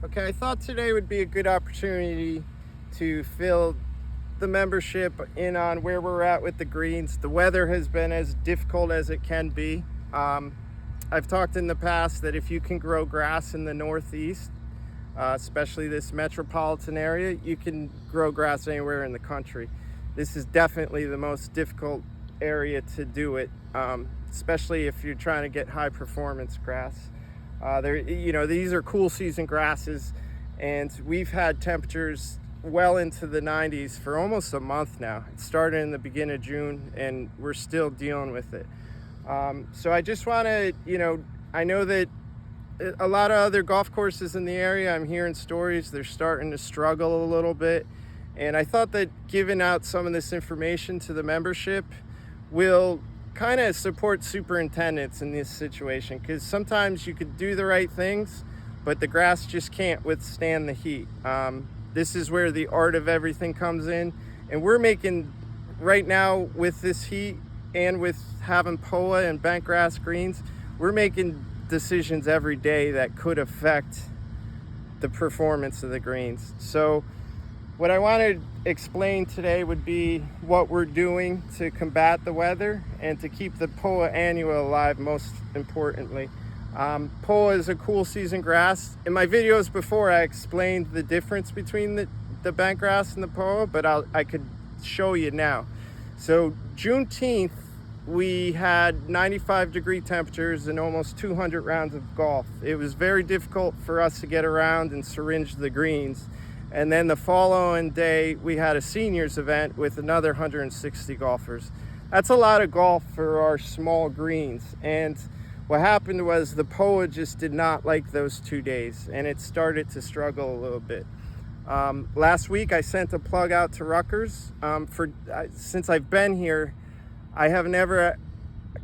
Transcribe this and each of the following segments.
Okay, I thought today would be a good opportunity to fill the membership in on where we're at with the greens. The weather has been as difficult as it can be. Um, I've talked in the past that if you can grow grass in the Northeast, especially this metropolitan area, you can grow grass anywhere in the country. This is definitely the most difficult area to do it, especially if you're trying to get high performance grass. These are cool season grasses, and we've had temperatures well into the 90s for almost a month now. It started in the beginning of June, and we're still dealing with it. So I just want to, I know that a lot of other golf courses in the area, I'm hearing stories, they're starting to struggle a little bit. And I thought that giving out some of this information to the membership will kind of support superintendents in this situation, because sometimes you could do the right things, but the grass just can't withstand the heat. This is where the art of everything comes in. And we're making, right now with this heat and with having POA and bent grass greens, we're making decisions every day that could affect the performance of the greens. So what I want to explain today would be what we're doing to combat the weather and to keep the POA annua alive, most importantly. POA is a cool season grass. In my videos before, I explained the difference between the bent grass and the POA, but I could show you now. So Juneteenth, we had 95-degree temperatures and almost 200 rounds of golf. It was very difficult for us to get around and syringe the greens. And then the following day, we had a seniors event with another 160 golfers. That's a lot of golf for our small greens. And what happened was the POA just did not like those 2 days, and it started to struggle a little bit. Last week, I sent a plug out to Rutgers. Since I've been here, I have never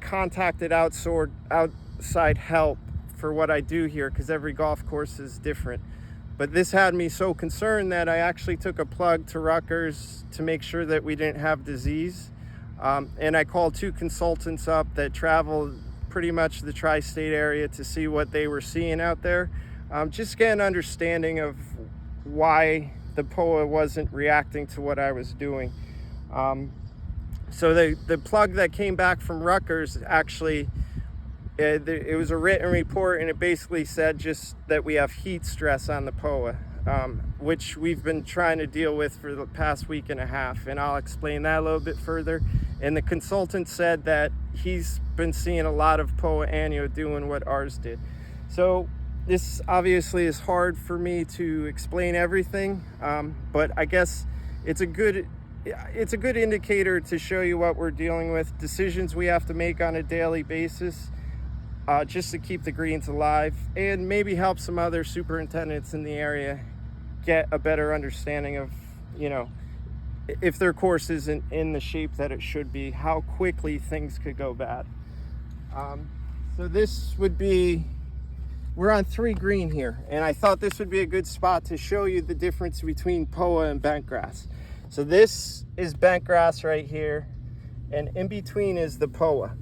contacted outside help for what I do here, because every golf course is different. But this had me so concerned that I actually took a plug to Rutgers to make sure that we didn't have disease. And I called 2 consultants up that traveled pretty much the tri-state area to see what they were seeing out there. Just get an understanding of why the POA wasn't reacting to what I was doing. So the plug that came back from Rutgers, actually, it was a written report, and it basically said just that we have heat stress on the POA, which we've been trying to deal with for the past week and a half, and I'll explain that a little bit further. And the consultant said that he's been seeing a lot of POA annua doing what ours did. So this obviously is hard for me to explain everything, but I guess it's a good indicator to show you what we're dealing with, decisions we have to make on a daily basis, just to keep the greens alive, and maybe help some other superintendents in the area get a better understanding of, if their course isn't in the shape that it should be, how quickly things could go bad. So this would be, we're on 3 green here, and I thought this would be a good spot to show you the difference between POA and bent grass. So this is bent grass right here, and in between is the POA.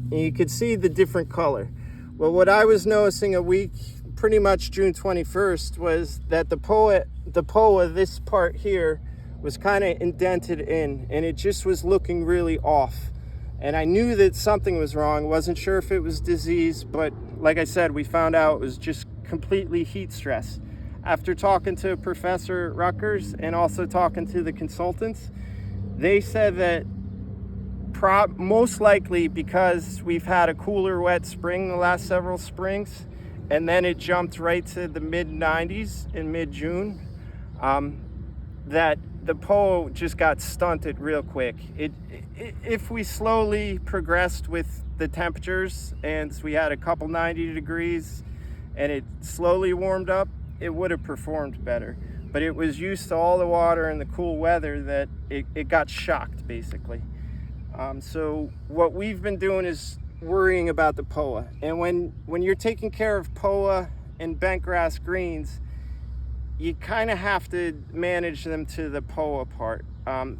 And you could see the different color. Well, what I was noticing a week, pretty much June 21st, was that the POA, this part here, was kind of indented in, and it just was looking really off. And I knew that something was wrong. Wasn't sure if it was disease, but like I said, we found out it was just completely heat stress. After talking to Professor Rutgers and also talking to the consultants, they said that most likely because we've had a cooler, wet spring the last several springs, and then it jumped right to the mid-90s in mid-June, that the POA just got stunted real quick. If we slowly progressed with the temperatures and we had a couple 90 degrees and it slowly warmed up, it would have performed better. But it was used to all the water and the cool weather that it got shocked, basically. So what we've been doing is worrying about the POA. And when you're taking care of POA and bent grass greens, you kind of have to manage them to the POA part.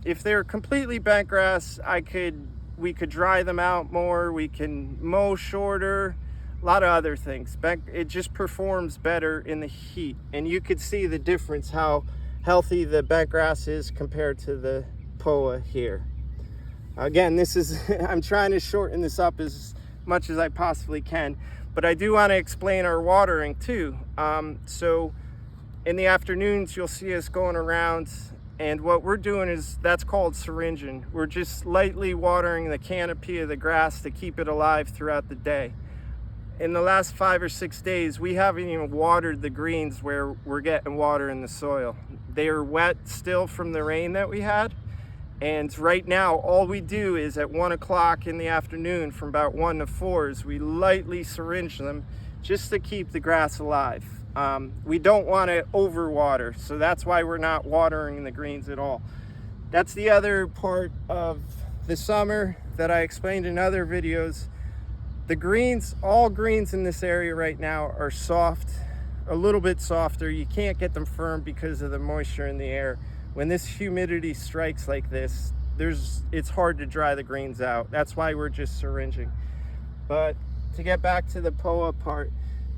If they're completely bent grass, we could dry them out more, we can mow shorter, a lot of other things. It just performs better in the heat, and you could see the difference how healthy the bentgrass is compared to the POA here. Again, this is I'm trying to shorten this up as much as I possibly can, but I do want to explain our watering too. So in the afternoons, you'll see us going around, and what we're doing is, that's called syringing. We're just lightly watering the canopy of the grass to keep it alive throughout the day. In the last 5 or 6 days, we haven't even watered the greens where we're getting water in the soil. They are wet still from the rain that we had. And right now, all we do is at 1 o'clock in the afternoon, from about 1 to 4, is we lightly syringe them just to keep the grass alive. We don't want to overwater, so that's why we're not watering the greens at all. That's the other part of the summer that I explained in other videos. The greens, all greens in this area right now are soft, a little bit softer. You can't get them firm because of the moisture in the air. When this humidity strikes like this, it's hard to dry the greens out. That's why we're just syringing. But to get back to the POA part,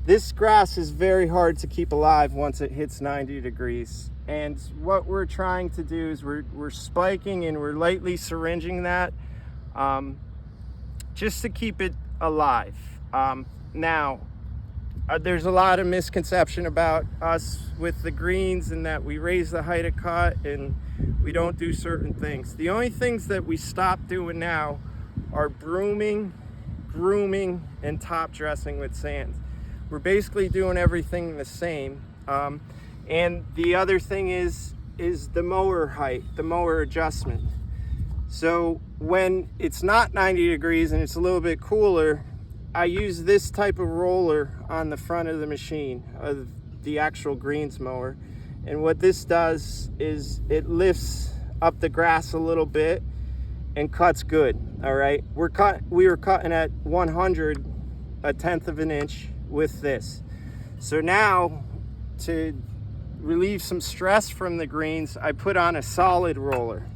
this grass is very hard to keep alive once it hits 90 degrees. And what we're trying to do is we're spiking and we're lightly syringing that just to keep it alive. Now, there's a lot of misconception about us with the greens, and that we raise the height of cut and we don't do certain things. The only things that we stop doing now are brooming, grooming, and top dressing with sand. We're basically doing everything the same. And the other thing is the mower height, the mower adjustment. So when it's not 90 degrees and it's a little bit cooler, I use this type of roller on the front of the machine, of the actual greens mower. And what this does is it lifts up the grass a little bit and cuts good, all right? We were cutting at 100, a tenth of an inch with this. So now, to relieve some stress from the greens, I put on a solid roller.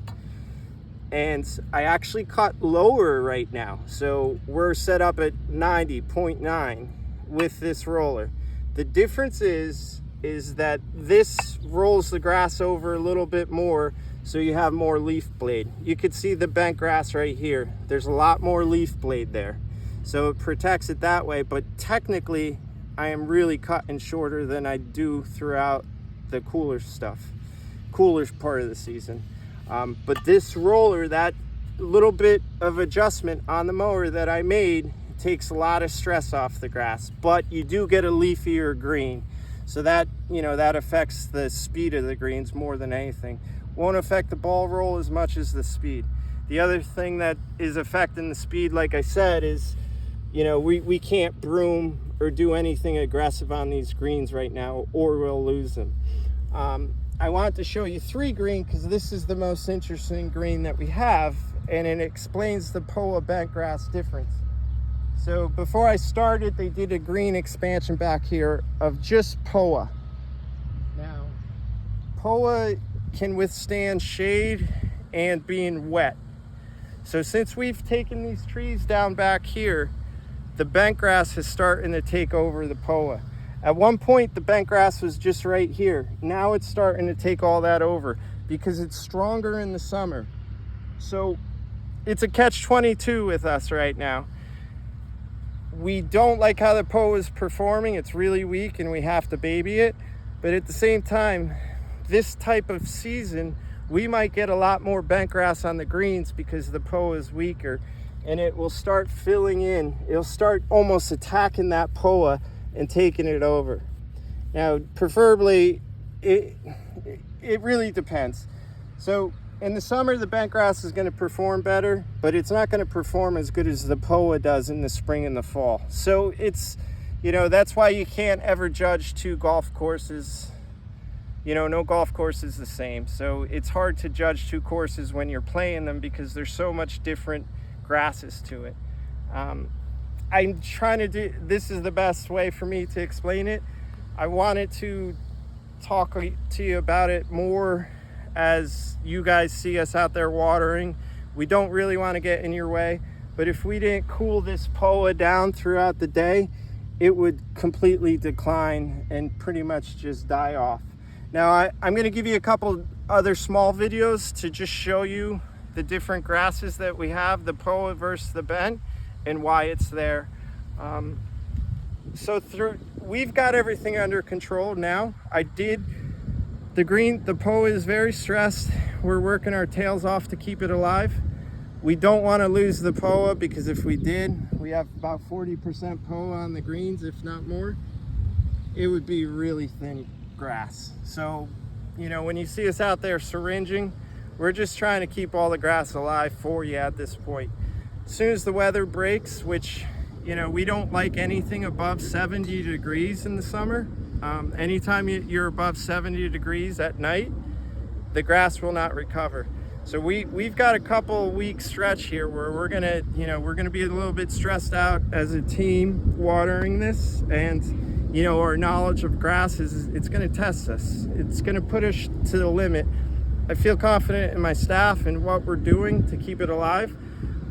And I actually cut lower right now. So we're set up at 90.9 with this roller. The difference is that this rolls the grass over a little bit more, so you have more leaf blade. You could see the bent grass right here. There's a lot more leaf blade there. So it protects it that way, but technically I am really cutting shorter than I do throughout the cooler part of the season. But this roller, that little bit of adjustment on the mower that I made, takes a lot of stress off the grass, but you do get a leafier green. So that, that affects the speed of the greens more than anything. Won't affect the ball roll as much as the speed. The other thing that is affecting the speed, like I said, is, we can't broom or do anything aggressive on these greens right now, or we'll lose them. I wanted to show you 3 green because this is the most interesting green that we have, and it explains the POA bentgrass difference. So before I started, they did a green expansion back here of just POA. Now, POA can withstand shade and being wet. So since we've taken these trees down back here, the bentgrass is starting to take over the POA. At one point, the bentgrass was just right here. Now it's starting to take all that over because it's stronger in the summer. So it's a catch-22 with us right now. We don't like how the POA is performing. It's really weak and we have to baby it. But at the same time, this type of season, we might get a lot more bentgrass on the greens because the POA is weaker, and it will start filling in. It'll start almost attacking that POA and taking it over. Now, preferably, it really depends. So in the summer, the bentgrass is going to perform better, but it's not going to perform as good as the POA does in the spring and the fall. So it's, that's why you can't ever judge 2 golf courses. No golf course is the same. So it's hard to judge 2 courses when you're playing them because there's so much different grasses to it. I'm trying to do, this is the best way for me to explain it. I wanted to talk to you about it more as you guys see us out there watering. We don't really want to get in your way, but if we didn't cool this POA down throughout the day, it would completely decline and pretty much just die off. Now I'm going to give you a couple other small videos to just show you the different grasses that we have, the POA versus the bent, and why it's there. We've got everything under control now. The POA is very stressed. We're working our tails off to keep it alive. We don't want to lose the POA, because if we did, we have about 40% POA on the greens, if not more. It would be really thin grass. So, you know, when you see us out there syringing, we're just trying to keep all the grass alive for you at this point. As soon as the weather breaks, which, you know, we don't like anything above 70 degrees in the summer. Anytime you're above 70 degrees at night, the grass will not recover. So we've got a couple week stretch here where we're gonna be a little bit stressed out as a team watering this, and you know, our knowledge of grass it's gonna test us. It's gonna put us to the limit. I feel confident in my staff and what we're doing to keep it alive,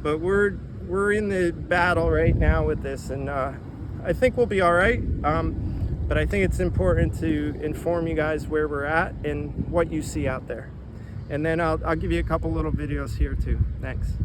but we're in the battle right now with this, and I think we'll be all right. But I think it's important to inform you guys where we're at and what you see out there. And then I'll give you a couple little videos here too. Thanks.